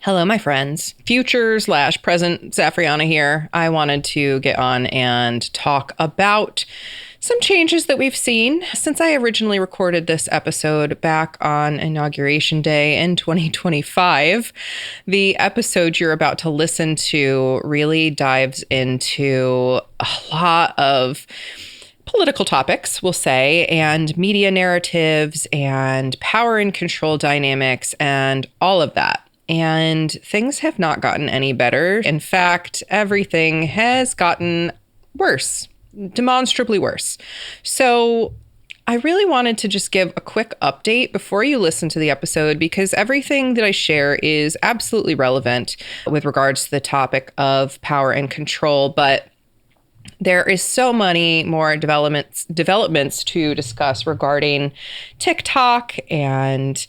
Hello, my friends. Future/present Safrianna here. I wanted to get on and talk about some changes that we've seen since I originally recorded this episode back on Inauguration Day in 2025. The episode you're about to listen to really dives into a lot of political topics, we'll say, and media narratives and power and control dynamics and all of that. And things have not gotten any better. In fact, everything has gotten worse, demonstrably worse. So I really wanted to just give a quick update before you listen to the episode, because everything that I share is absolutely relevant with regards to the topic of power and control. But there is so many more developments to discuss regarding TikTok and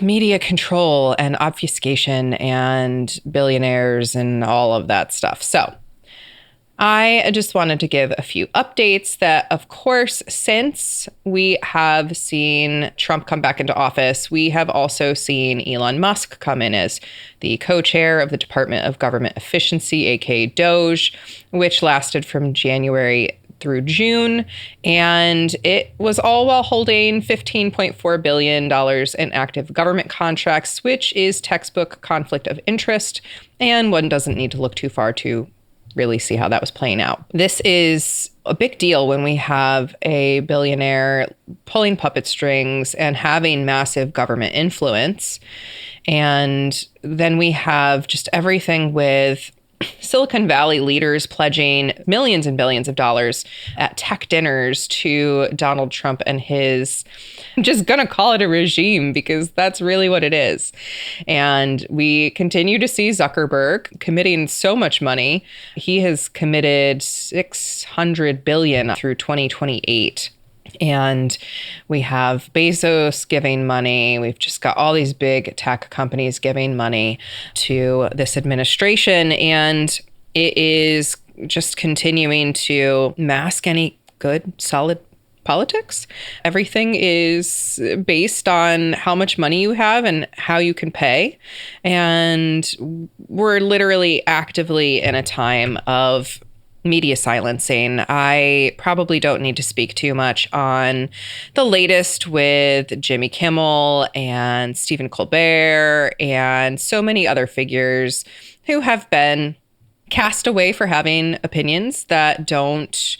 media control and obfuscation and billionaires and all of that stuff. So I just wanted to give a few updates that, of course, since we have seen Trump come back into office, we have also seen Elon Musk come in as the co-chair of the Department of Government Efficiency, aka DOGE, which lasted from January through June. And it was all while holding $15.4 billion in active government contracts, which is textbook conflict of interest. And one doesn't need to look too far to really see how that was playing out. This is a big deal when we have a billionaire pulling puppet strings and having massive government influence. And then we have just everything with Silicon Valley leaders pledging millions and billions of dollars at tech dinners to Donald Trump and his, I'm just going to call it a regime because that's really what it is. And we continue to see Zuckerberg committing so much money. He has committed $600 billion through 2028. And we have Bezos giving money. We've just got all these big tech companies giving money to this administration. And it is just continuing to mask any good, solid politics. Everything is based on how much money you have and how you can pay. And we're literally actively in a time of media silencing. I probably don't need to speak too much on the latest with Jimmy Kimmel and Stephen Colbert and so many other figures who have been cast away for having opinions that don't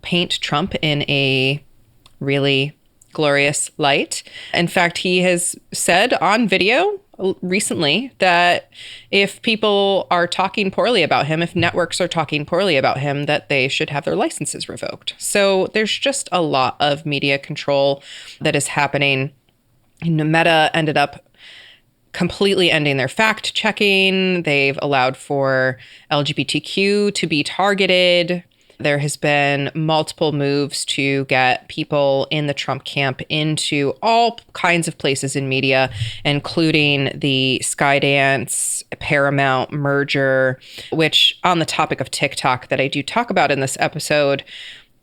paint Trump in a really glorious light. In fact, he has said on video recently that if people are talking poorly about him, if networks are talking poorly about him, that they should have their licenses revoked. So there's just a lot of media control that is happening. Meta ended up completely ending their fact checking. They've allowed for LGBTQ to be targeted. There has been multiple moves to get people in the Trump camp into all kinds of places in media, including the Skydance Paramount merger, which on the topic of TikTok that I do talk about in this episode,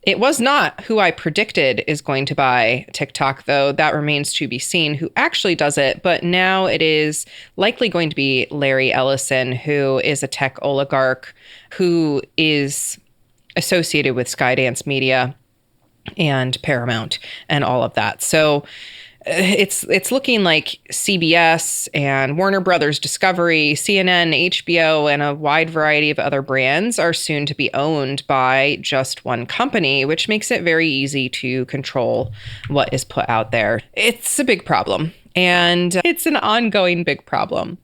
it was not who I predicted is going to buy TikTok, though that remains to be seen who actually does it. But now it is likely going to be Larry Ellison, who is a tech oligarch who is associated with Skydance Media and Paramount and all of that. So it's looking like CBS and Warner Brothers Discovery, CNN, HBO, and a wide variety of other brands are soon to be owned by just one company, which makes it very easy to control what is put out there. It's a big problem. And it's an ongoing big problem.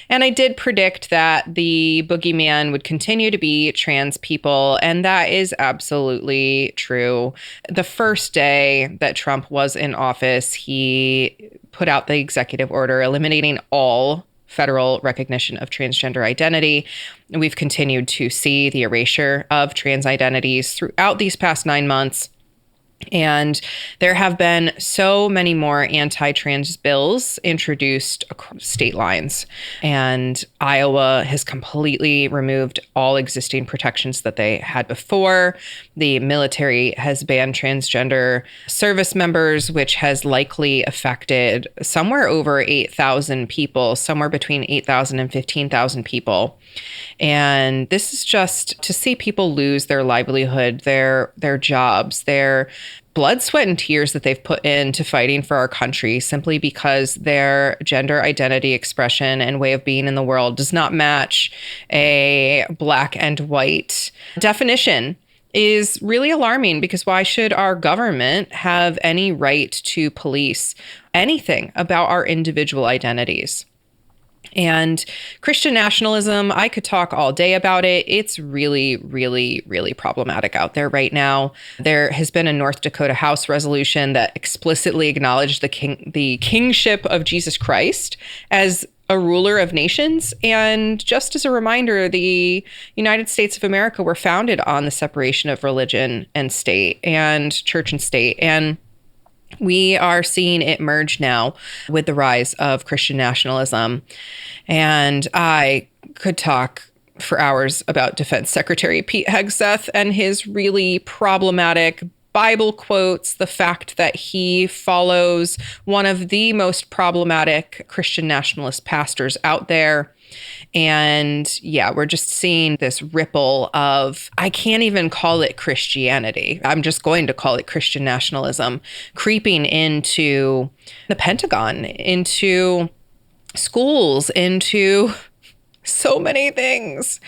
And I did predict that the boogeyman would continue to be trans people, and that is absolutely true. The first day that Trump was in office, he put out the executive order eliminating all federal recognition of transgender identity. We've continued to see the erasure of trans identities throughout these past 9 months. And there have been so many more anti-trans bills introduced across state lines. And Iowa has completely removed all existing protections that they had before. The military has banned transgender service members, which has likely affected somewhere over 8,000 people, somewhere between 8,000 and 15,000 people. And this is just to see people lose their livelihood, their jobs, their blood, sweat, and tears that they've put into fighting for our country simply because their gender identity expression and way of being in the world does not match a black and white definition is really alarming, because why should our government have any right to police anything about our individual identities? And Christian nationalism, I could talk all day about it. It's really, really, really problematic out there right now. There has been a North Dakota House resolution that explicitly acknowledged the kingship of Jesus Christ as a ruler of nations. And just as a reminder, the United States of America were founded on the separation of religion and state, and church and state. And we are seeing it merge now with the rise of Christian nationalism. And I could talk for hours about Defense Secretary Pete Hegseth and his really problematic Bible quotes, the fact that he follows one of the most problematic Christian nationalist pastors out there. And yeah, we're just seeing this ripple of, I can't even call it Christianity. I'm just going to call it Christian nationalism, creeping into the Pentagon, into schools, into so many things.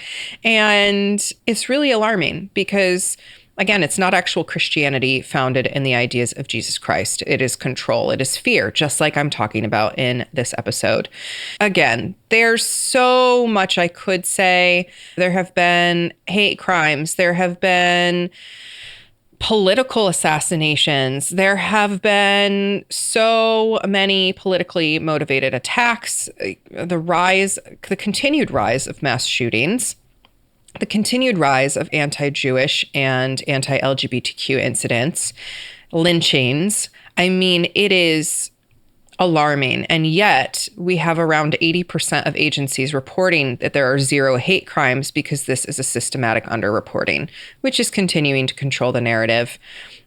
And it's really alarming because, again, it's not actual Christianity founded in the ideas of Jesus Christ. It is control. It is fear, just like I'm talking about in this episode. Again, there's so much I could say. There have been hate crimes. There have been political assassinations. There have been so many politically motivated attacks, the continued rise of mass shootings, the continued rise of anti-Jewish and anti-LGBTQ incidents, lynchings. I mean, it is alarming. And yet we have around 80% of agencies reporting that there are zero hate crimes because this is a systematic underreporting, which is continuing to control the narrative.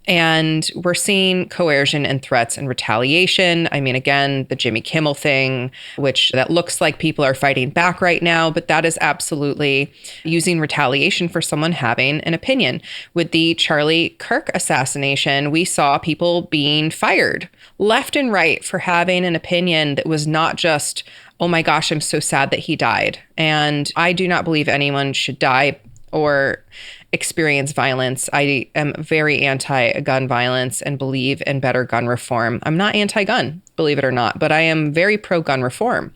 And we're seeing coercion and threats and retaliation. I mean, again, the Jimmy Kimmel thing, which that looks like people are fighting back right now, but that is absolutely using retaliation for someone having an opinion. With the Charlie Kirk assassination, we saw people being fired left and right for having an opinion that was not just, oh my gosh, I'm so sad that he died. And I do not believe anyone should die or experience violence. I am very anti-gun violence and believe in better gun reform. I'm not anti-gun, believe it or not, but I am very pro-gun reform.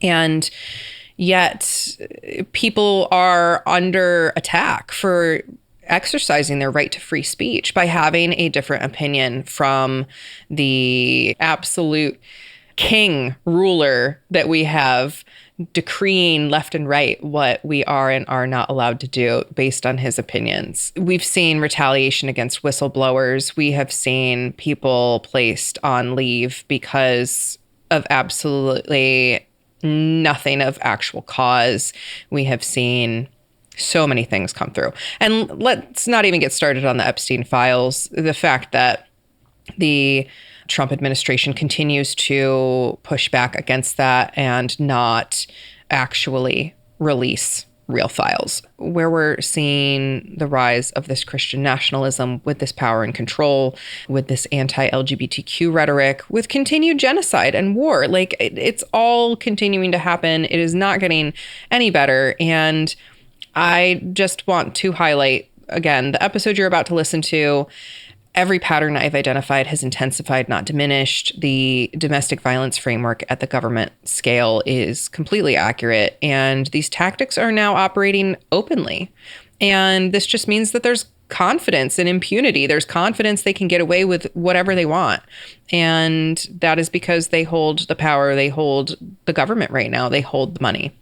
And yet people are under attack for exercising their right to free speech by having a different opinion from the absolute king ruler that we have, decreeing left and right what we are and are not allowed to do based on his opinions. We've seen retaliation against whistleblowers. We have seen people placed on leave because of absolutely nothing of actual cause. We have seen so many things come through. And let's not even get started on the Epstein files. The fact that the Trump administration continues to push back against that and not actually release real files, where we're seeing the rise of this Christian nationalism with this power and control, with this anti-LGBTQ rhetoric, with continued genocide and war. Like, it's all continuing to happen. It is not getting any better. And I just want to highlight, again, the episode you're about to listen to. Every pattern I've identified has intensified, not diminished. The domestic violence framework at the government scale is completely accurate. And these tactics are now operating openly. And this just means that there's confidence and impunity. There's confidence they can get away with whatever they want. And that is because they hold the power. They hold the government right now. They hold the money.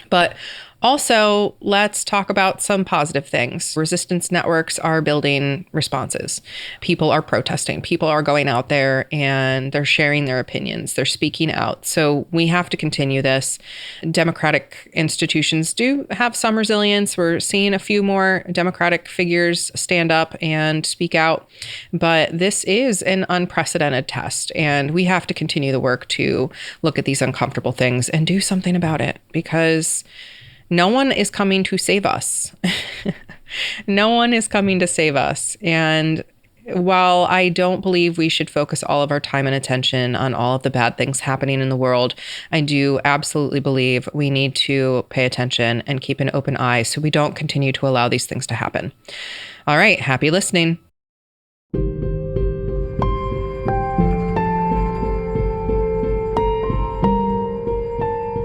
But Also, let's talk about some positive things. Resistance networks are building responses. People are protesting. People are going out there and they're sharing their opinions. They're speaking out. So we have to continue this. Democratic institutions do have some resilience. We're seeing a few more democratic figures stand up and speak out. But this is an unprecedented test. And we have to continue the work to look at these uncomfortable things and do something about it, because no one is coming to save us. No one is coming to save us. And while I don't believe we should focus all of our time and attention on all of the bad things happening in the world, I do absolutely believe we need to pay attention and keep an open eye so we don't continue to allow these things to happen. All right, happy listening.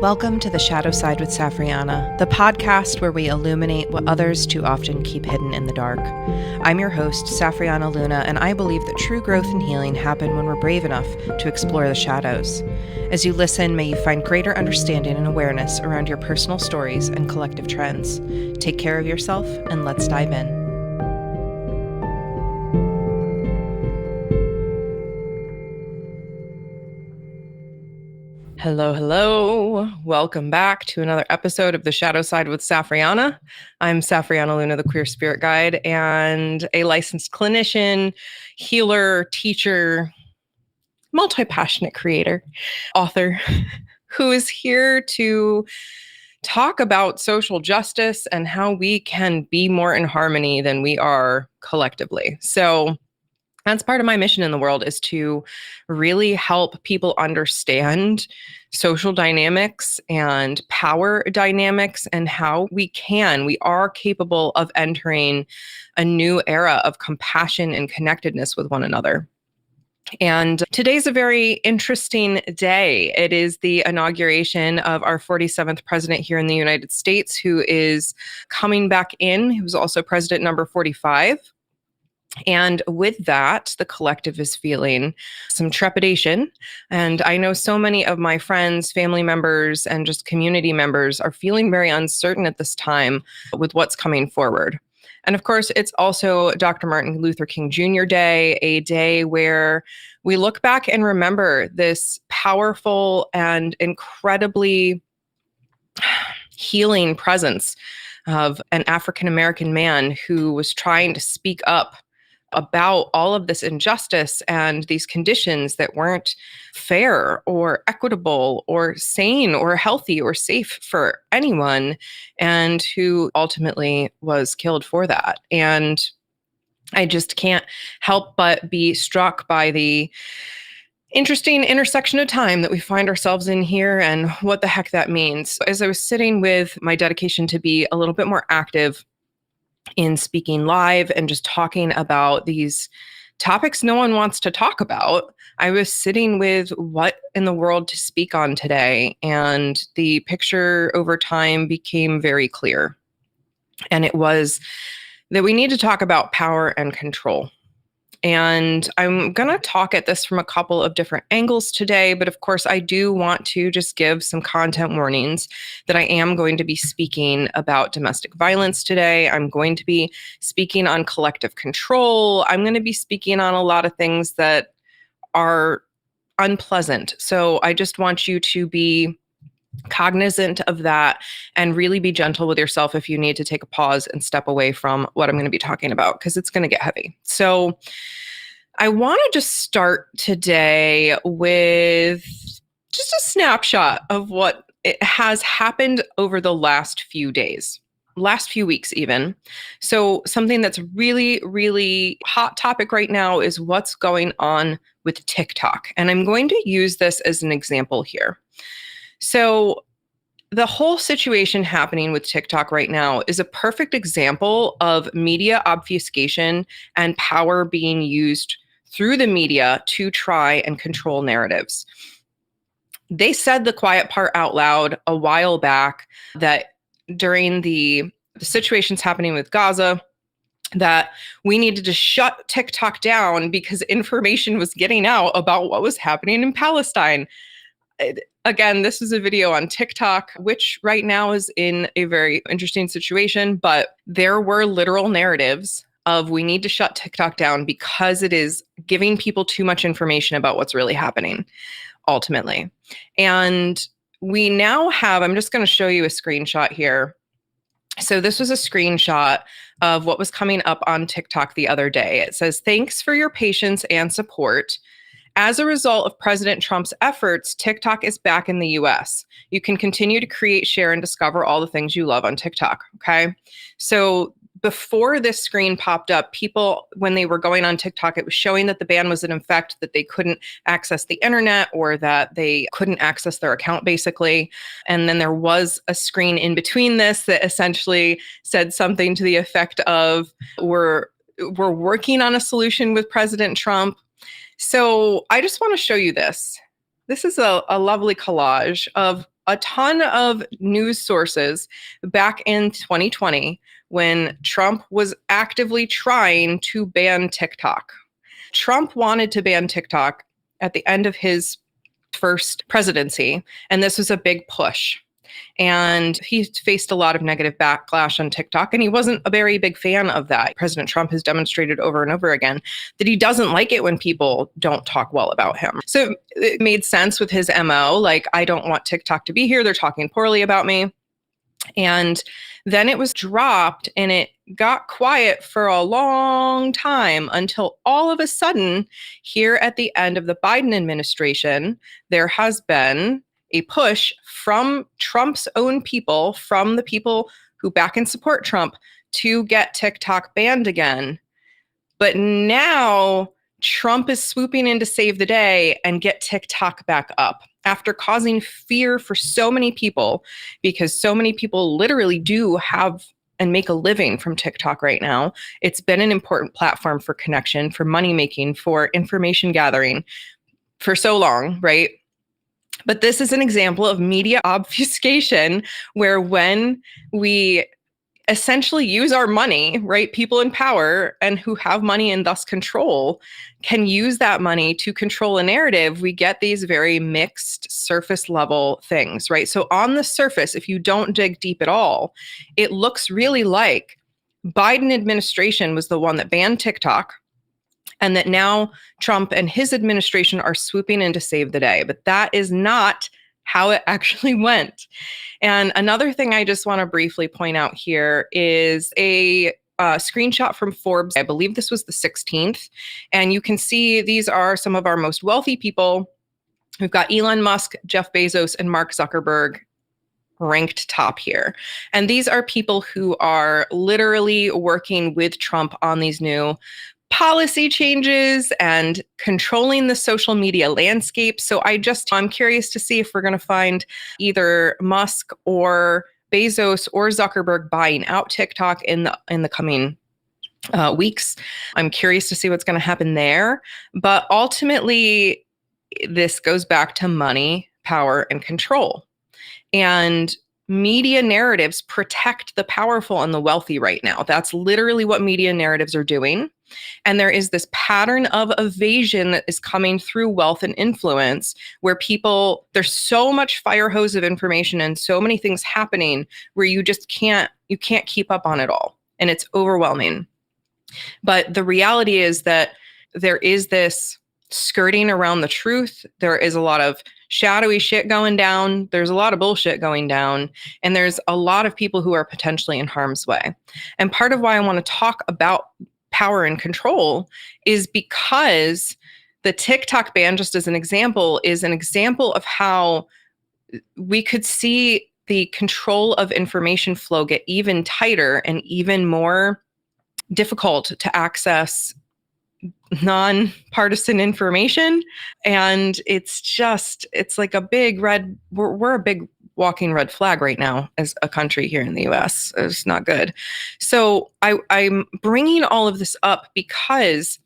Welcome to The Shadow Side with Safrianna, the podcast where we illuminate what others too often keep hidden in the dark. I'm your host, Safrianna Luna, and I believe that true growth and healing happen when we're brave enough to explore the shadows. As you listen, may you find greater understanding and awareness around your personal stories and collective trends. Take care of yourself, and let's dive in. Hello. Welcome back to another episode of The Shadow Side with Safrianna. I'm Safrianna Luna, the Queer Spirit Guide, and a licensed clinician, healer, teacher, multi-passionate creator, author, who is here to talk about social justice and how we can be more in harmony than we are collectively. So that's part of my mission in the world, is to really help people understand social dynamics and power dynamics and how we are capable of entering a new era of compassion and connectedness with one another. And today's a very interesting day. It is the inauguration of our 47th president here in the United States, who is coming back in, who's also president number 45. And with that, the collective is feeling some trepidation. And I know so many of my friends, family members, and just community members are feeling very uncertain at this time with what's coming forward. And of course, it's also Dr. Martin Luther King Jr. Day, a day where we look back and remember this powerful and incredibly healing presence of an African-American man who was trying to speak up about all of this injustice and these conditions that weren't fair or equitable or sane or healthy or safe for anyone, and who ultimately was killed for that. And I just can't help but be struck by the interesting intersection of time that we find ourselves in here and what the heck that means. As I was sitting with my dedication to be a little bit more active in speaking live and just talking about these topics no one wants to talk about, I was sitting with what in the world to speak on today. And the picture over time became very clear. And it was that we need to talk about power and control. And I'm going to talk at this from a couple of different angles today, but of course, I do want to just give some content warnings that I am going to be speaking about domestic violence today. I'm going to be speaking on collective control. I'm going to be speaking on a lot of things that are unpleasant. So I just want you to be cognizant of that and really be gentle with yourself if you need to take a pause and step away from what I'm going to be talking about, because it's going to get heavy. So I want to just start today with just a snapshot of what it has happened over the last few days, last few weeks even. So something that's really, really hot topic right now is what's going on with TikTok. And I'm going to use this as an example here. So the whole situation happening with TikTok right now is a perfect example of media obfuscation and power being used through the media to try and control narratives. They said the quiet part out loud a while back that during the situations happening with Gaza, that we needed to shut TikTok down because information was getting out about what was happening in Palestine. Again, this is a video on TikTok, which right now is in a very interesting situation, but there were literal narratives of we need to shut TikTok down because it is giving people too much information about what's really happening ultimately. And we now have, I'm just going to show you a screenshot here. So this was a screenshot of what was coming up on TikTok the other day. It says, "Thanks for your patience and support. As a result of President Trump's efforts, TikTok is back in the US. You can continue to create, share, and discover all the things you love on TikTok." Okay. So before this screen popped up, people, when they were going on TikTok, it was showing that the ban was in effect, that they couldn't access the internet or that they couldn't access their account, basically. And then there was a screen in between this that essentially said something to the effect of, we're working on a solution with President Trump. So I just want to show you this. This is a lovely collage of a ton of news sources back in 2020 when Trump was actively trying to ban TikTok. Trump wanted to ban TikTok at the end of his first presidency, and this was a big push. And he faced a lot of negative backlash on TikTok, and he wasn't a very big fan of that. President Trump has demonstrated over and over again that he doesn't like it when people don't talk well about him. So it made sense with his MO, like, I don't want TikTok to be here. They're talking poorly about me. And then it was dropped and it got quiet for a long time until all of a sudden, here at the end of the Biden administration, there has been a push from Trump's own people, from the people who back and support Trump, to get TikTok banned again. But now Trump is swooping in to save the day and get TikTok back up after causing fear for so many people, because so many people literally do have and make a living from TikTok right now. It's been an important platform for connection, for money making, for information gathering for so long, right? But this is an example of media obfuscation, where when we essentially use our money, right? People in power and who have money and thus control can use that money to control a narrative. We get these very mixed surface level things, right? So on the surface, if you don't dig deep at all, it looks really like Biden administration was the one that banned TikTok, and that now Trump and his administration are swooping in to save the day. But that is not how it actually went. And another thing I just want to briefly point out here is a screenshot from Forbes. I believe this was the 16th. And you can see these are some of our most wealthy people. We've got Elon Musk, Jeff Bezos, and Mark Zuckerberg ranked top here. And these are people who are literally working with Trump on these new policy changes and controlling the social media landscape. So I'm curious to see if we're going to find either Musk or Bezos or Zuckerberg buying out TikTok in the coming weeks. I'm curious to see what's going to happen there. But ultimately, this goes back to money, power, and control. And media narratives protect the powerful and the wealthy right now. That's literally what media narratives are doing. And there is this pattern of evasion that is coming through wealth and influence, where there's so much fire hose of information and so many things happening where you can't keep up on it all. And it's overwhelming. But the reality is that there is this skirting around the truth. There is a lot of shadowy shit going down. There's a lot of bullshit going down. And there's a lot of people who are potentially in harm's way. And part of why I want to talk about power and control is because the TikTok ban, just as an example, is an example of how we could see the control of information flow get even tighter and even more difficult to access nonpartisan information. And it's like a big red, we're a big walking red flag right now as a country here in the US. It's not good. So I'm bringing all of this up because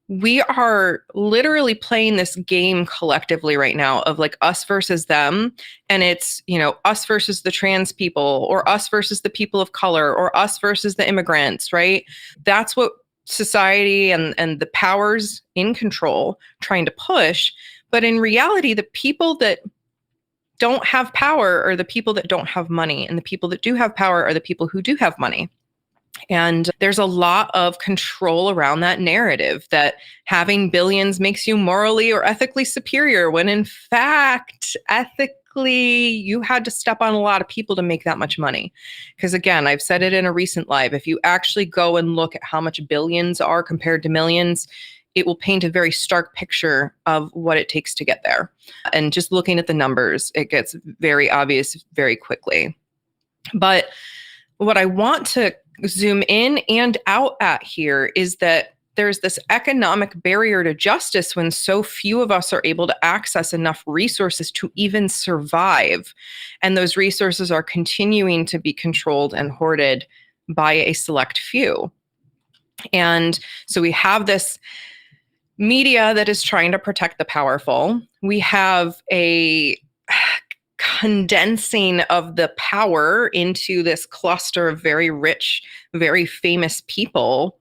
we are literally playing this game collectively right now of like us versus them. And it's, us versus the trans people, or us versus the people of color, or us versus the immigrants, right? That's what society and the powers in control trying to push. But in reality, the people that don't have power are the people that don't have money, and the people that do have power are the people who do have money. And there's a lot of control around that narrative that having billions makes you morally or ethically superior, when in fact, ethically, you had to step on a lot of people to make that much money. Because again, I've said it in a recent live, if you actually go and look at how much billions are compared to millions, it will paint a very stark picture of what it takes to get there. And just looking at the numbers, it gets very obvious very quickly. But what I want to zoom in and out at here is that there's this economic barrier to justice when so few of us are able to access enough resources to even survive. And those resources are continuing to be controlled and hoarded by a select few. And so we have this media that is trying to protect the powerful. We have a condensing of the power into this cluster of very rich, very famous people.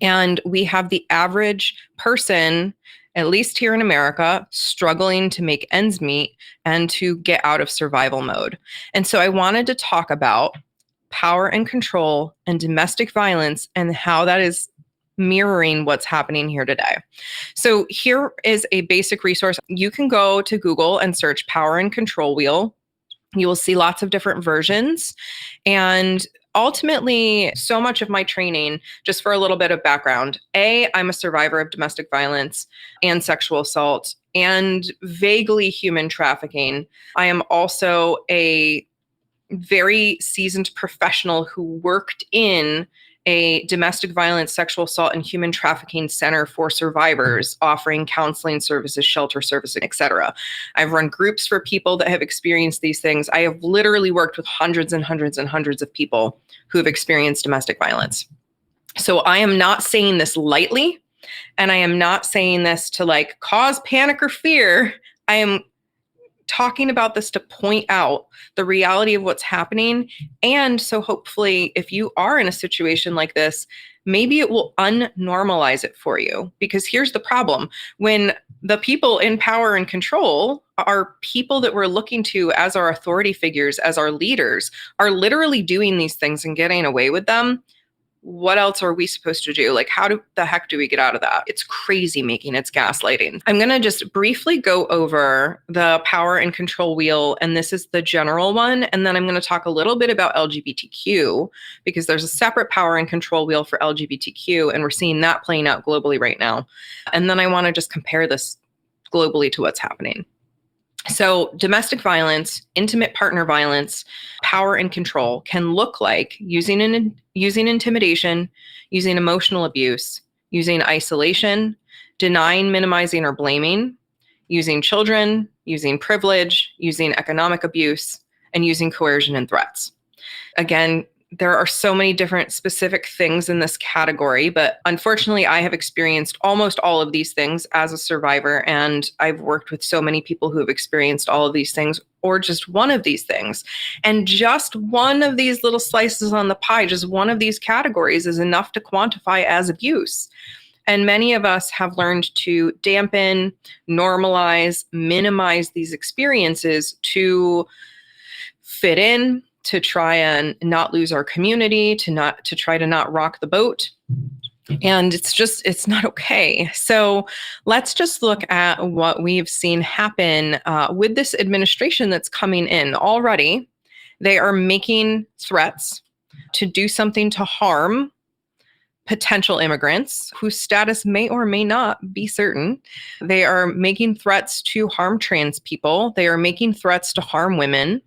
And we have the average person, at least here in America, struggling to make ends meet and to get out of survival mode. And so I wanted to talk about power and control and domestic violence and how that is mirroring what's happening here today. So here is a basic resource. You can go to Google and search power and control wheel. You will see lots of different versions. And ultimately, so much of my training, just for a little bit of background, I'm a survivor of domestic violence and sexual assault and vaguely human trafficking. I am also a very seasoned professional who worked in a domestic violence, sexual assault, and human trafficking center for survivors, offering counseling services, shelter services, etc. I've run groups for people that have experienced these things. I have literally worked with hundreds and hundreds and hundreds of people who have experienced domestic violence. So I am not saying this lightly, and I am not saying this to like cause panic or fear. I am talking about this to point out the reality of what's happening. And so hopefully, if you are in a situation like this, maybe it will unnormalize it for you. Because here's the problem. When the people in power and control are people that we're looking to as our authority figures, as our leaders, are literally doing these things and getting away with them, what else are we supposed to do? Like, the heck do we get out of that? It's crazy making. It's gaslighting. I'm going to just briefly go over the power and control wheel, and this is the general one. And then I'm going to talk a little bit about LGBTQ, because there's a separate power and control wheel for LGBTQ, and we're seeing that playing out globally right now. And then I want to just compare this globally to what's happening. So domestic violence, intimate partner violence, power and control can look like using intimidation, using emotional abuse, using isolation, denying, minimizing, or blaming, using children, using privilege, using economic abuse, and using coercion and threats. Again, there are so many different specific things in this category, but unfortunately, I have experienced almost all of these things as a survivor, and I've worked with so many people who have experienced all of these things or just one of these things. And just one of these little slices on the pie, just one of these categories is enough to quantify as abuse. And many of us have learned to dampen, normalize, minimize these experiences to fit in, to try and not lose our community, to try to not rock the boat. And it's not okay. So let's just look at what we've seen happen with this administration that's coming in already. They are making threats to do something to harm potential immigrants whose status may or may not be certain. They are making threats to harm trans people. They are making threats to harm women.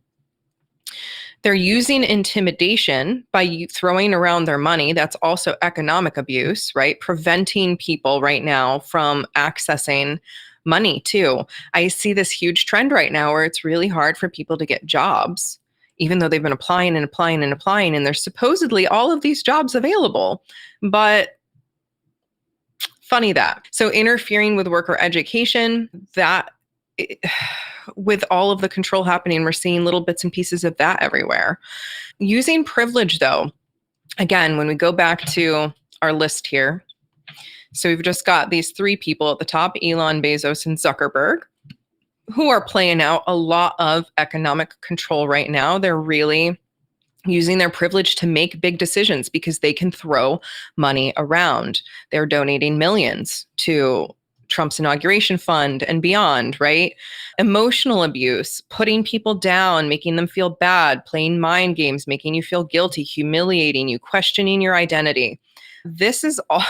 They're using intimidation by throwing around their money. That's also economic abuse, right? Preventing people right now from accessing money too. I see this huge trend right now where it's really hard for people to get jobs, even though they've been applying and applying and applying, and there's supposedly all of these jobs available. But funny that. So interfering with worker education, with all of the control happening, we're seeing little bits and pieces of that everywhere. Using privilege, though, again, when we go back to our list here, so we've just got these three people at the top, Elon, Bezos, and Zuckerberg, who are playing out a lot of economic control right now. They're really using their privilege to make big decisions because they can throw money around. They're donating millions to Trump's inauguration fund and beyond, right? Emotional abuse, putting people down, making them feel bad, playing mind games, making you feel guilty, humiliating you, questioning your identity. This is all.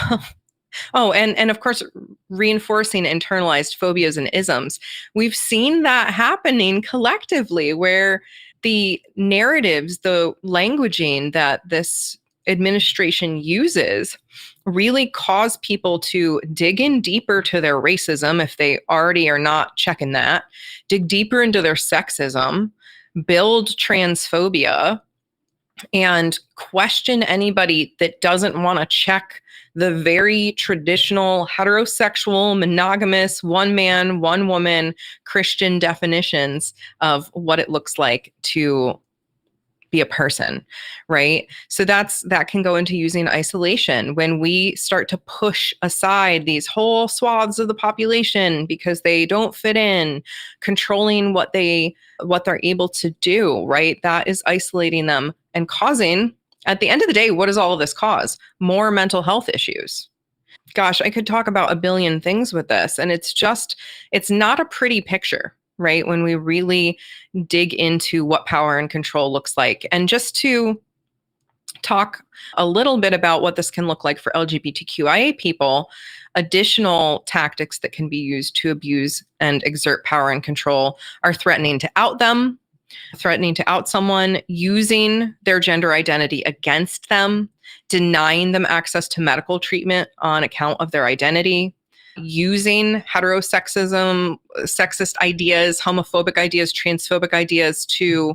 Oh, and of course, reinforcing internalized phobias and isms. We've seen that happening collectively where the narratives, the languaging that this administration uses really cause people to dig in deeper to their racism if they already are not checking that, dig deeper into their sexism, build transphobia, and question anybody that doesn't want to check the very traditional heterosexual, monogamous, one man, one woman Christian definitions of what it looks like to be a person, right? So that can go into using isolation when we start to push aside these whole swaths of the population because they don't fit in, controlling what they're able to do, right? That is isolating them and causing, at the end of the day, what does all of this cause? More mental health issues. Gosh, I could talk about a billion things with this, and it's not a pretty picture, right? When we really dig into what power and control looks like. And just to talk a little bit about what this can look like for LGBTQIA people, additional tactics that can be used to abuse and exert power and control are threatening to out them, threatening to out someone, using their gender identity against them, denying them access to medical treatment on account of their identity, using heterosexism, sexist ideas, homophobic ideas, transphobic ideas to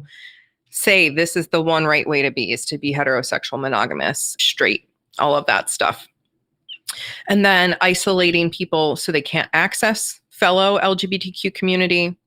say this is the one right way to be, is to be heterosexual, monogamous, straight, all of that stuff. And then isolating people so they can't access fellow LGBTQ community.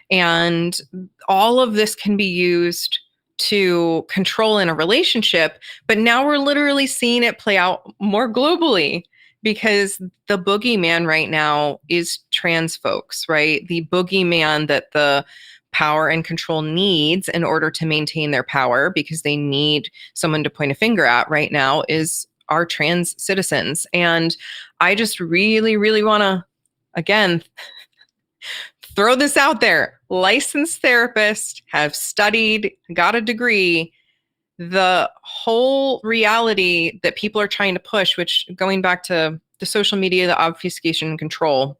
And all of this can be used to control in a relationship. But now we're literally seeing it play out more globally because the boogeyman right now is trans folks, right? The boogeyman that the power and control needs in order to maintain their power, because they need someone to point a finger at right now, is our trans citizens. And I just really, really want to, again, throw this out there. Licensed therapist, have studied, got a degree. The whole reality that people are trying to push, which going back to the social media, the obfuscation and control.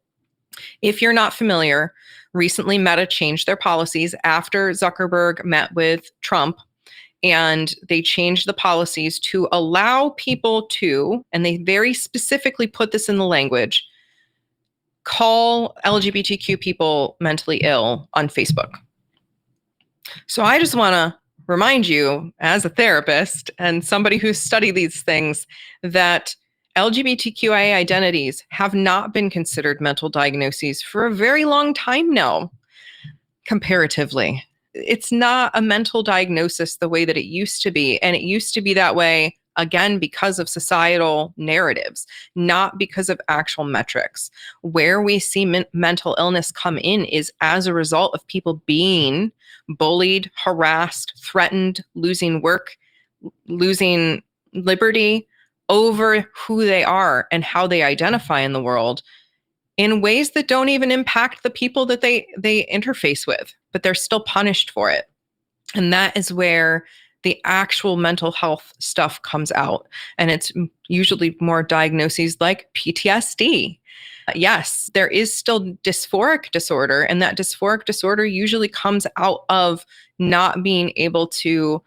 If you're not familiar, recently Meta changed their policies after Zuckerberg met with Trump, and they changed the policies to allow people to, and they very specifically put this in the language, call LGBTQ people mentally ill on Facebook. So I just want to remind you, as a therapist and somebody who's studied these things, that LGBTQIA identities have not been considered mental diagnoses for a very long time now, comparatively. It's not a mental diagnosis the way that it used to be. And it used to be that way, again, because of societal narratives, not because of actual metrics. Where we see mental illness come in is as a result of people being bullied, harassed, threatened, losing work, losing liberty over who they are and how they identify in the world in ways that don't even impact the people that they interface with, but they're still punished for it. And that is where the actual mental health stuff comes out. And it's usually more diagnoses like PTSD. Yes, there is still dysphoric disorder, and that dysphoric disorder usually comes out of not being able to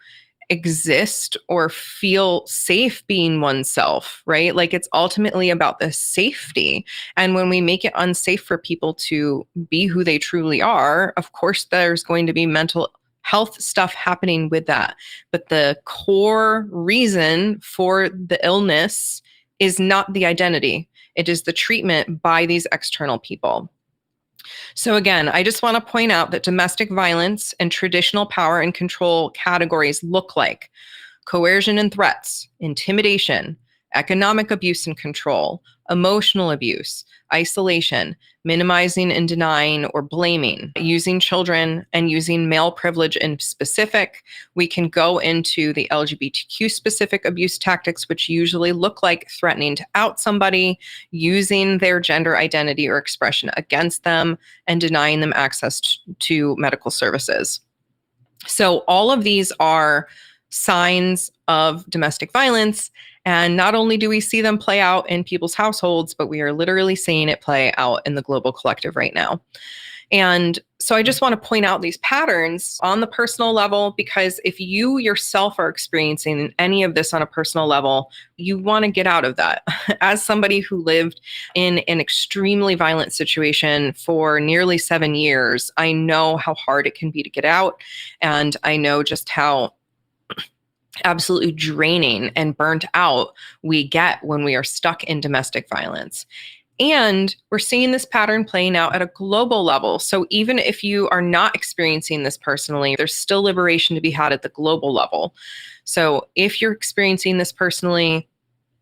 exist or feel safe being oneself, right? Like it's ultimately about the safety. And when we make it unsafe for people to be who they truly are, of course, there's going to be mental health stuff happening with that. But the core reason for the illness is not the identity. It is the treatment by these external people. So again, I just want to point out that domestic violence and traditional power and control categories look like coercion and threats, intimidation, economic abuse and control, emotional abuse, isolation, minimizing and denying or blaming, using children and using male privilege in specific. We can go into the LGBTQ specific abuse tactics, which usually look like threatening to out somebody, using their gender identity or expression against them, and denying them access to medical services. So all of these are signs of domestic violence. And not only do we see them play out in people's households, but we are literally seeing it play out in the global collective right now. And so I just want to point out these patterns on the personal level, because if you yourself are experiencing any of this on a personal level, you want to get out of that. As somebody who lived in an extremely violent situation for nearly 7 years, I know how hard it can be to get out. And I know just how absolutely draining and burnt out we get when we are stuck in domestic violence. And we're seeing this pattern playing out at a global level. So even if you are not experiencing this personally, there's still liberation to be had at the global level. So if you're experiencing this personally,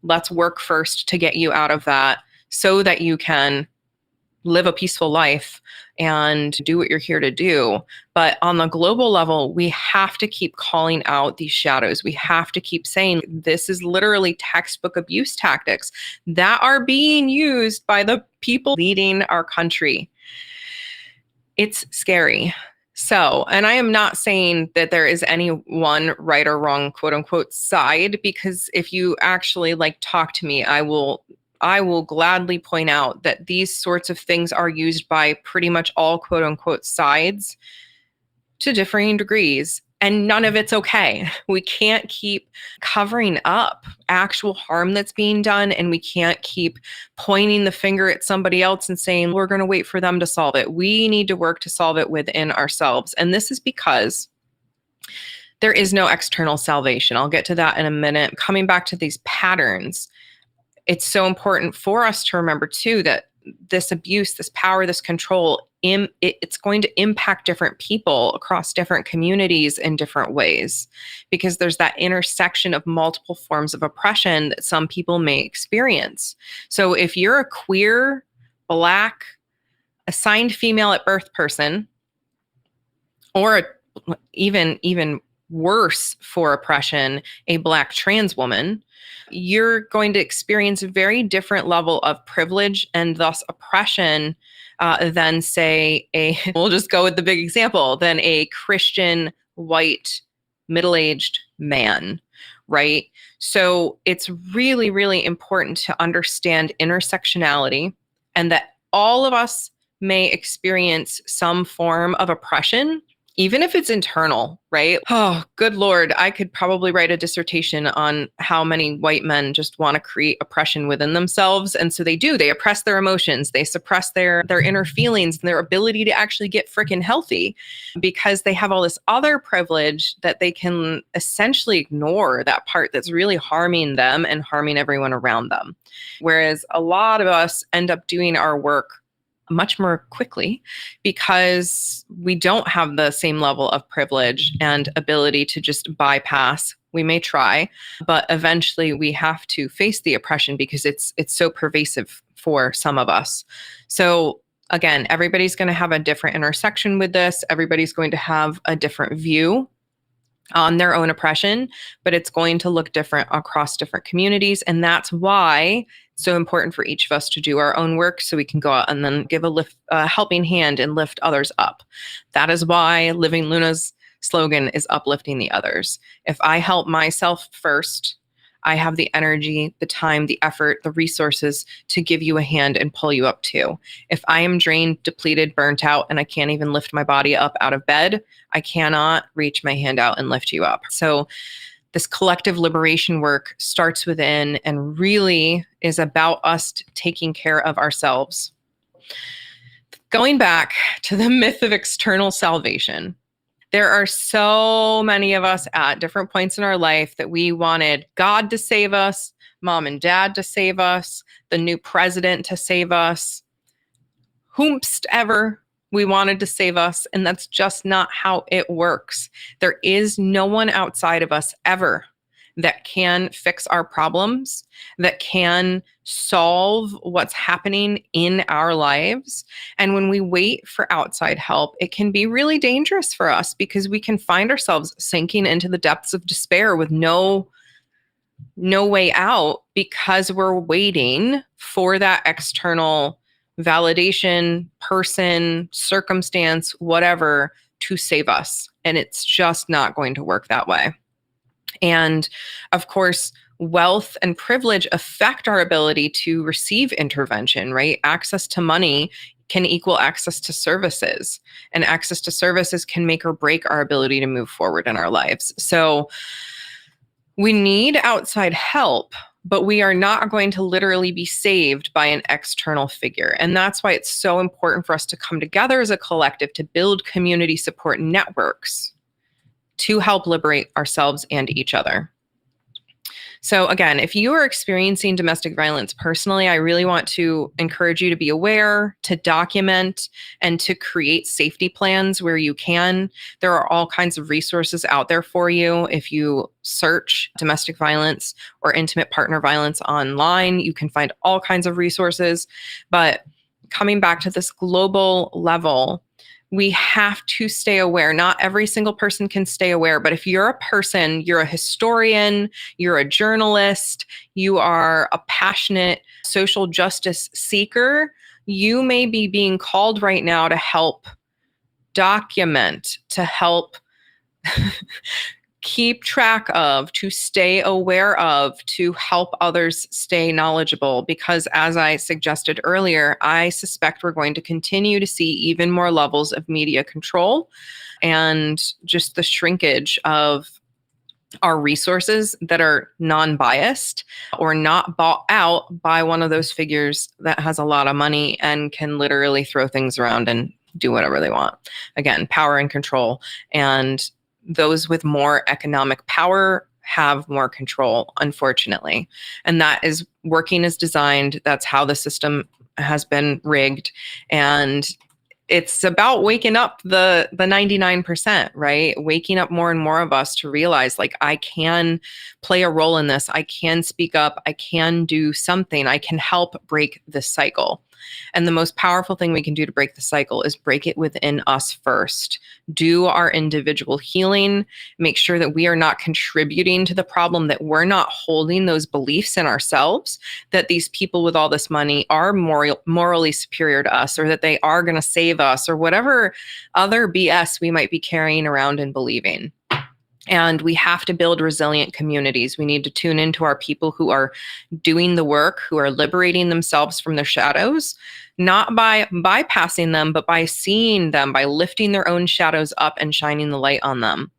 let's work first to get you out of that so that you can live a peaceful life and do what you're here to do. But on the global level, we have to keep calling out these shadows. We have to keep saying this is literally textbook abuse tactics that are being used by the people leading our country. It's scary. So, and I am not saying that there is any one right or wrong, quote unquote, side, because if you actually talk to me, I will gladly point out that these sorts of things are used by pretty much all quote unquote sides to differing degrees, and none of it's okay. We can't keep covering up actual harm that's being done, and we can't keep pointing the finger at somebody else and saying, we're going to wait for them to solve it. We need to work to solve it within ourselves. And this is because there is no external salvation. I'll get to that in a minute. Coming back to these patterns, it's so important for us to remember too that this abuse, this power, this control, it's going to impact different people across different communities in different ways, because there's that intersection of multiple forms of oppression that some people may experience. So if you're a queer, Black, assigned female at birth person, or even worse for oppression, a Black trans woman, you're going to experience a very different level of privilege and thus oppression than, say, we'll just go with the big example, than a Christian, white, middle-aged man, right? So it's really, really important to understand intersectionality, and that all of us may experience some form of oppression, even if it's internal, right? Oh, good Lord. I could probably write a dissertation on how many white men just want to create oppression within themselves. And so they do. They oppress their emotions. They suppress their inner feelings and their ability to actually get freaking healthy, because they have all this other privilege that they can essentially ignore, that part that's really harming them and harming everyone around them. Whereas a lot of us end up doing our work much more quickly because we don't have the same level of privilege and ability to just bypass. We may try, but eventually we have to face the oppression because it's so pervasive for some of us. So again, everybody's going to have a different intersection with this. Everybody's going to have a different view on their own oppression, but it's going to look different across different communities. And that's why it's so important for each of us to do our own work so we can go out and then give a helping hand and lift others up. That is why Living Luna's slogan is uplifting the others. If I help myself first, I have the energy, the time, the effort, the resources to give you a hand and pull you up too. If I am drained, depleted, burnt out, and I can't even lift my body up out of bed, I cannot reach my hand out and lift you up. So this collective liberation work starts within and really is about us taking care of ourselves. Going back to the myth of external salvation, there are so many of us at different points in our life that we wanted God to save us, mom and dad to save us, the new president to save us, whomst ever we wanted to save us. And that's just not how it works. There is no one outside of us ever that can fix our problems, that can solve what's happening in our lives. And when we wait for outside help, it can be really dangerous for us because we can find ourselves sinking into the depths of despair with no way out because we're waiting for that external validation, person, circumstance, whatever, to save us. And it's just not going to work that way. And of course, wealth and privilege affect our ability to receive intervention, right? Access to money can equal access to services, and access to services can make or break our ability to move forward in our lives. So we need outside help, but we are not going to literally be saved by an external figure. And that's why it's so important for us to come together as a collective to build community support networks to help liberate ourselves and each other. So again, if you are experiencing domestic violence personally, I really want to encourage you to be aware, to document, and to create safety plans where you can. There are all kinds of resources out there for you. If you search domestic violence or intimate partner violence online, you can find all kinds of resources. But coming back to this global level, we have to stay aware. Not every single person can stay aware, but if you're a person, you're a historian, you're a journalist, you are a passionate social justice seeker, you may be being called right now to help document, to help keep track of, to stay aware of, to help others stay knowledgeable. Because as I suggested earlier, I suspect we're going to continue to see even more levels of media control and just the shrinkage of our resources that are non-biased or not bought out by one of those figures that has a lot of money and can literally throw things around and do whatever they want. Again, power and control. And those with more economic power have more control, unfortunately. And that is working as designed. That's how the system has been rigged. And it's about waking up the 99%, right? Waking up more and more of us to realize, like, I can play a role in this. I can speak up. I can do something. I can help break this cycle. And the most powerful thing we can do to break the cycle is break it within us first. Do our individual healing, make sure that we are not contributing to the problem, that we're not holding those beliefs in ourselves, that these people with all this money are morally superior to us, or that they are going to save us, or whatever other BS we might be carrying around and believing. And we have to build resilient communities. We need to tune into our people who are doing the work, who are liberating themselves from their shadows, not by bypassing them, but by seeing them, by lifting their own shadows up and shining the light on them.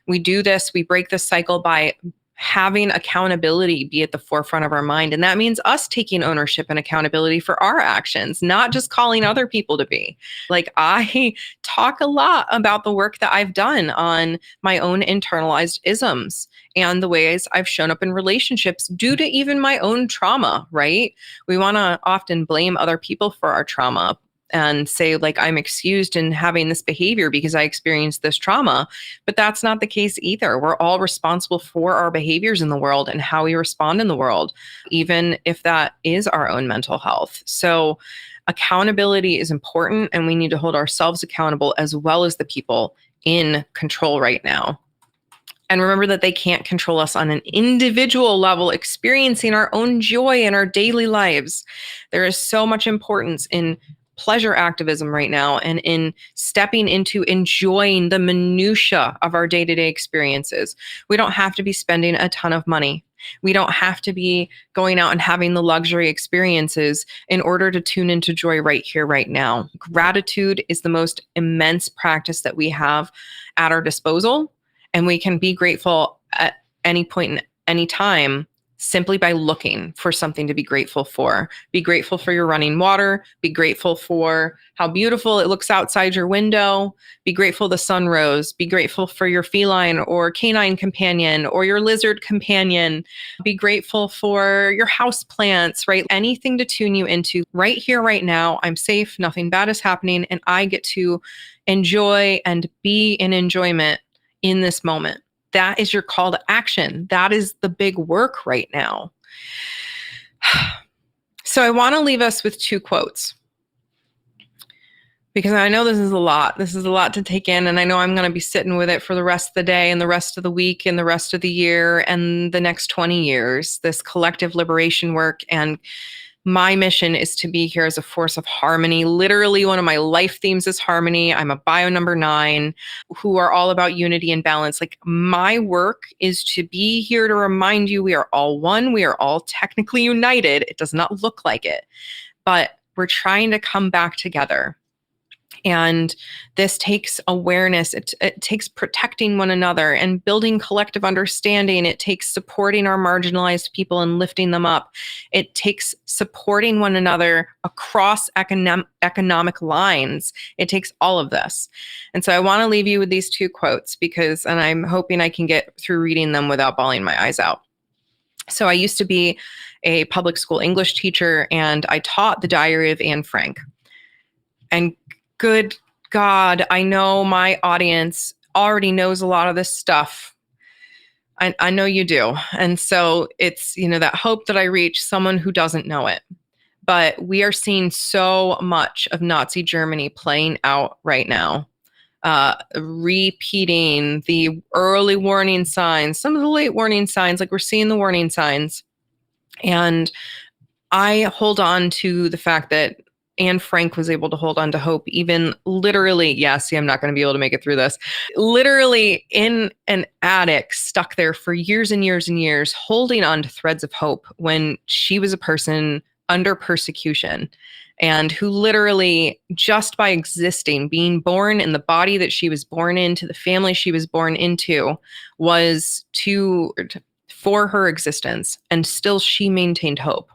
We do this, we break this cycle by having accountability be at the forefront of our mind. And that means us taking ownership and accountability for our actions, not just calling other people to be. Like, I talk a lot about the work that I've done on my own internalized isms and the ways I've shown up in relationships due to even my own trauma, right? We want to often blame other people for our trauma and say, like, I'm excused in having this behavior because I experienced this trauma. But that's not the case either. We're all responsible for our behaviors in the world and how we respond in the world, even if that is our own mental health. So accountability is important, and we need to hold ourselves accountable as well as the people in control right now. And remember that they can't control us on an individual level, experiencing our own joy in our daily lives. There is so much importance in pleasure activism right now and in stepping into enjoying the minutia of our day-to-day experiences. We don't have to be spending a ton of money. We don't have to be going out and having the luxury experiences in order to tune into joy right here, right now. Gratitude is the most immense practice that we have at our disposal, and we can be grateful at any point in any time simply by looking for something to be grateful for. Be grateful for your running water. Be grateful for how beautiful it looks outside your window. Be grateful the sun rose. Be grateful for your feline or canine companion or your lizard companion. Be grateful for your house plants, right? Anything to tune you into right here, right now. I'm safe. Nothing bad is happening. And I get to enjoy and be in enjoyment in this moment. That is your call to action. That is the big work right now. So I want to leave us with 2 quotes, because I know this is a lot. This is a lot to take in, and I know I'm going to be sitting with it for the rest of the day and the rest of the week and the rest of the year and the next 20 years, this collective liberation work. And my mission is to be here as a force of harmony. Literally, one of my life themes is harmony. I'm a bio number 9, who are all about unity and balance. Like, my work is to be here to remind you we are all one. We are all technically united. It does not look like it, but we're trying to come back together. And this takes awareness. It takes protecting one another and building collective understanding. It takes supporting our marginalized people and lifting them up. It takes supporting one another across economic lines. It takes all of this. And so I want to leave you with these 2 quotes, and I'm hoping I can get through reading them without bawling my eyes out. So I used to be a public school English teacher, and I taught the Diary of Anne Frank. And good God, I know my audience already knows a lot of this stuff. I know you do. And so it's, that hope that I reach someone who doesn't know it. But we are seeing so much of Nazi Germany playing out right now, repeating the early warning signs, some of the late warning signs, like we're seeing the warning signs. And I hold on to the fact that Anne Frank was able to hold on to hope, even literally, I'm not going to be able to make it through this, literally in an attic, stuck there for years and years and years, holding on to threads of hope when she was a person under persecution, and who literally, just by existing, being born in the body that she was born into, the family she was born into, was for her existence. And still she maintained hope.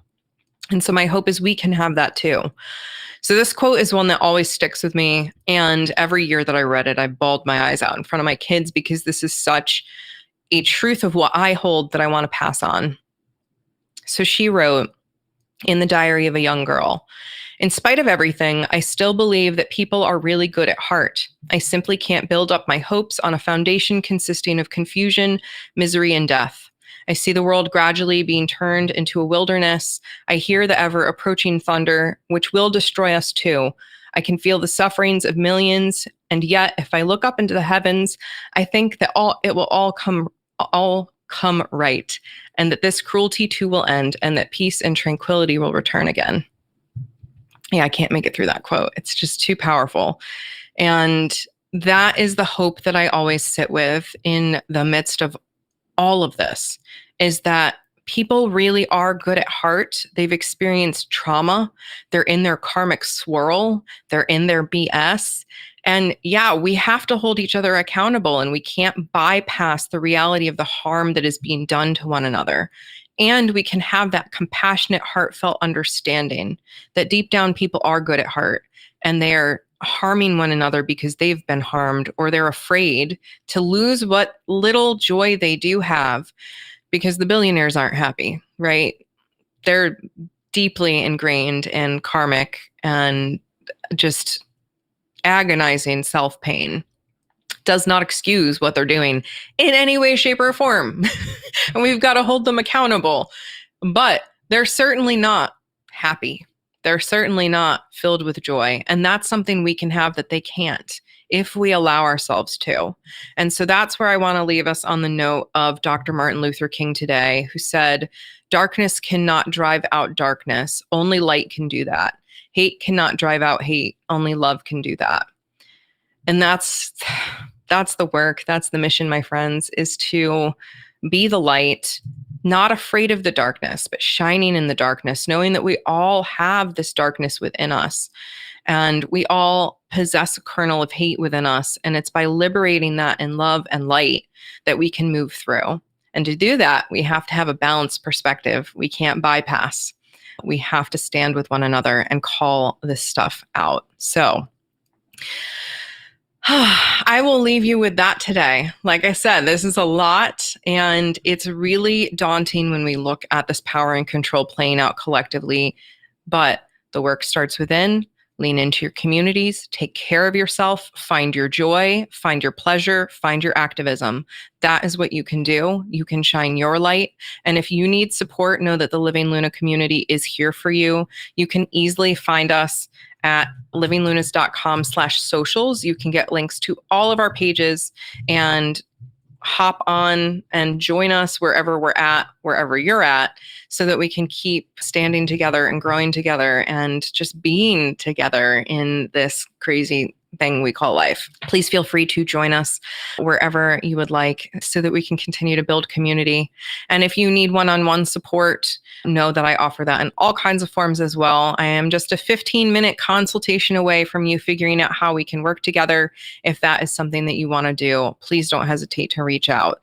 And so my hope is we can have that too. So this quote is one that always sticks with me. And every year that I read it, I bawled my eyes out in front of my kids, because this is such a truth of what I hold that I want to pass on. So she wrote in the Diary of a Young Girl, "In spite of everything, I still believe that people are really good at heart. I simply can't build up my hopes on a foundation consisting of confusion, misery, and death. I see the world gradually being turned into a wilderness. I hear the ever approaching thunder, which will destroy us too. I can feel the sufferings of millions. And yet, if I look up into the heavens, I think that it will all come right, and that this cruelty too will end, and that peace and tranquility will return again." Yeah, I can't make it through that quote. It's just too powerful. And that is the hope that I always sit with in the midst of all of this, is that people really are good at heart. They've experienced trauma. They're in their karmic swirl. They're in their BS. And we have to hold each other accountable, and we can't bypass the reality of the harm that is being done to one another. And we can have that compassionate, heartfelt understanding that deep down people are good at heart, and they're harming one another because they've been harmed, or they're afraid to lose what little joy they do have, because the billionaires aren't happy, right? They're deeply ingrained in karmic and just agonizing self-pain. Does not excuse what they're doing in any way, shape, or form. And we've got to hold them accountable. But they're certainly not happy. They're certainly not filled with joy. And that's something we can have that they can't, if we allow ourselves to. And so that's where I want to leave us, on the note of Dr. Martin Luther King today, who said, "Darkness cannot drive out darkness. Only light can do that. Hate cannot drive out hate. Only love can do that." And that's the work. That's the mission, my friends, is to be the light, not afraid of the darkness, but shining in the darkness, knowing that we all have this darkness within us, and we all possess a kernel of hate within us. And it's by liberating that in love and light that we can move through. And to do that, we have to have a balanced perspective. We can't bypass. We have to stand with one another and call this stuff out. So I will leave you with that today. Like I said, this is a lot, and it's really daunting when we look at this power and control playing out collectively. But the work starts within. lean into your communities, take care of yourself, find your joy, find your pleasure, find your activism. That is what you can do. You can shine your light. And if you need support, know that the Living Luna community is here for you. You can easily find us at livinglunas.com/socials. You can get links to all of our pages and hop on and join us wherever we're at, wherever you're at, so that we can keep standing together and growing together and just being together in this crazy thing we call life. Please feel free to join us wherever you would like so that we can continue to build community. And if you need one-on-one support, know that I offer that in all kinds of forms as well. I am just a 15-minute consultation away from you figuring out how we can work together. If that is something that you want to do, please don't hesitate to reach out.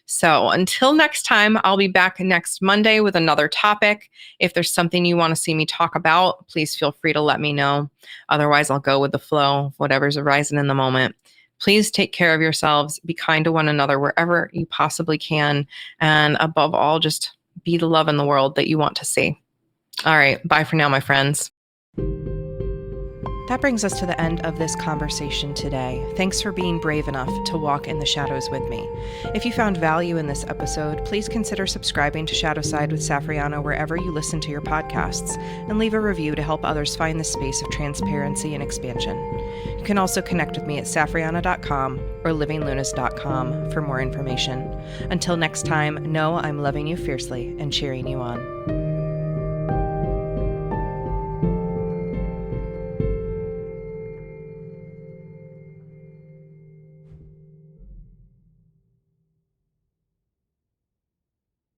So until next time, I'll be back next Monday with another topic. If there's something you want to see me talk about, please feel free to let me know. Otherwise, I'll go with the flow, whatever's arising in the moment. Please take care of yourselves. Be kind to one another wherever you possibly can. And above all, just be the love in the world that you want to see. All right. Bye for now, my friends. That brings us to the end of this conversation today. Thanks for being brave enough to walk in the shadows with me. If you found value in this episode, please consider subscribing to Shadowside with Safrianna wherever you listen to your podcasts, and leave a review to help others find this space of transparency and expansion. You can also connect with me at safrianna.com or livinglunas.com for more information. Until next time, know I'm loving you fiercely and cheering you on.